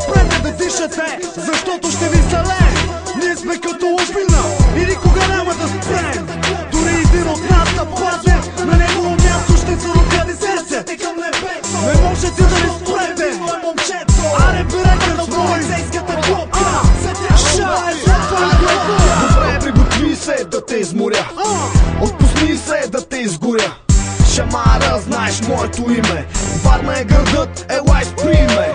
Спрете да дишате, защото ще ви залее. Ние сме като лъжбина и никога няма да спрем. Дори един от нас да падне, на негово място ще се рукади сърце. Не можете да ни спрете, аре берете на полицейската клопка. Добре, приготви се да те изморя, отпусни се да те изгоря. Шамара, знаеш моето име, Варна е градът, ела изпри ме.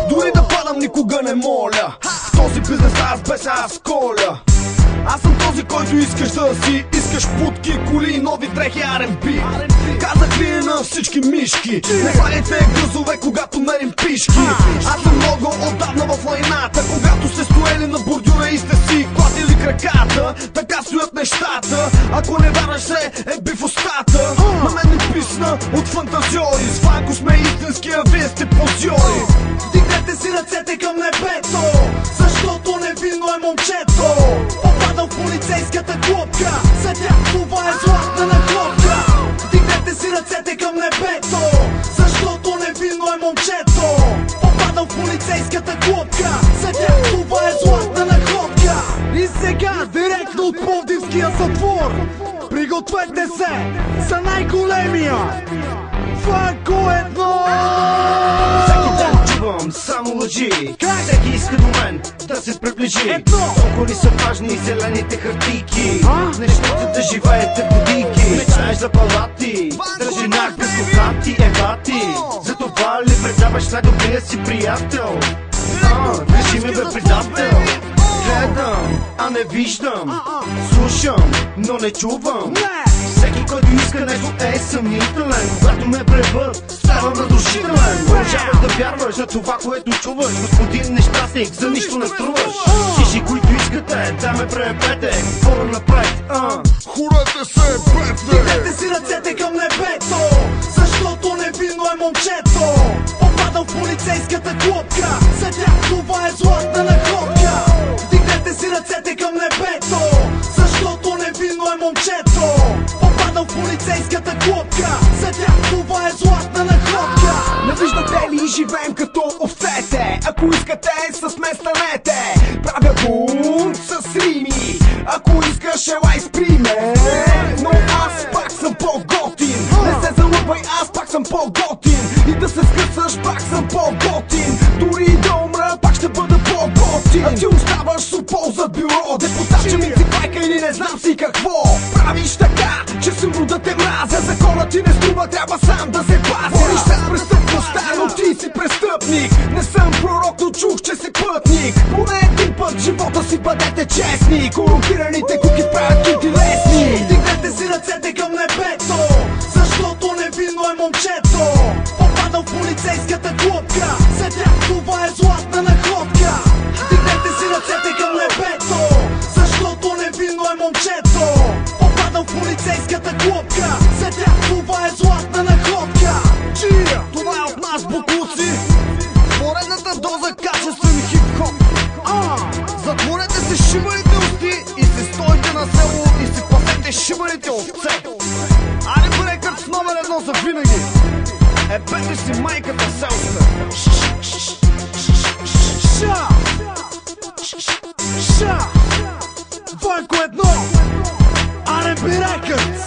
Дори да падам никога не моля, в този бизнес аз без аз коля. Аз съм този, който искаш да си. Искаш путки, коли, нови дрехи, R&B. Казах ви на всички мишки, не хваляйте гръзове, когато мерим пишки. Аз съм много отдавна в лайната, когато сте стоели на бордюра и сте си клатили краката. Така стоят нещата, ако не вярваш се, би в устата. На мен ми писна от фантазиори, с Ванко сме истински, а вие сте позиори. Дигнете си ръцете към небето, защото невинно е момчето. Попадал в полицейската клопка, съдя, това е златна наклопка. Дигнете си ръцете към небето, защото невинно е момчето. Попадал в полицейската клопка, съдя, това е златна наклопка. И сега, директно от Пловдивския затвор, пригответе се за най-големия Ванко 1! Всеки ден чувам само лъжи, всеки иска до мен да се приближи. Толкова ли са важни зелените хартийки, не щете да живеете в будийки. Мечтаеш за палати, държина като хати, евати. Затова ли предаваш най-добрия си приятел? Кажи ми бе, предател. Гледам, а не виждам, слушам, но не чувам. Всеки, който иска нещо е съмнителен. Когато ме пребът, ставам разрушителен. Продължаваш да вярваш на това, което чуваш. Господин нещастник, за нищо не струваш. Всички, които искате, да ме пребете, хора напред, Хорете се, бете! Дигнете си ръцете към небето, защото невинно е момчето. Попадал в полицейската клопка, съдя, това е златна наклопка. Дигнете си ръцете към небето, защото невинно е момчето. Попадал в полицейската клопка, съдя, това е златна наклопка. Не виждате ли, живеем като овцете? Ако искате, с мен станете. Правя бунт с рими, ако искаш, ела изпри ме. Но аз пак съм по-готин, не се залъгвай, аз пак съм по-готин. И да се скъсаш, пак съм по-готин. Дори да умра, пак ще бъда по-готин. А ти оставаш с упол зад бюро, депутат, ми си пайка или не знам си какво. Правиш така, че съм да те мразя. Законът ти не струва, трябва сам да се пазя. Бориш се с престъпността, но ти си престъпник. Не съм пророк, но чух, че си пътник. Поне един път в живота си бъдете честни. Корумпираните куки правят кинти лесни. Дигнете си ръцете към небето, защото невинно е момчето. Попадал в полицейската клопка, съдя, това е златна наклопка. Дигнете си ръцете към небето, защото невинно е момчето. Попадал в полицейската клопка, съдя, това е златна наклопка. Това е от нас, бокуци. Поредната доза качествен хип-хоп. Затворете се шибаните усти и се стойте на село и си пасете шибаните овце. Аре Рекърдс номер 1 за винаги. Ебете си майката селска. Ванко 1, R&B Records.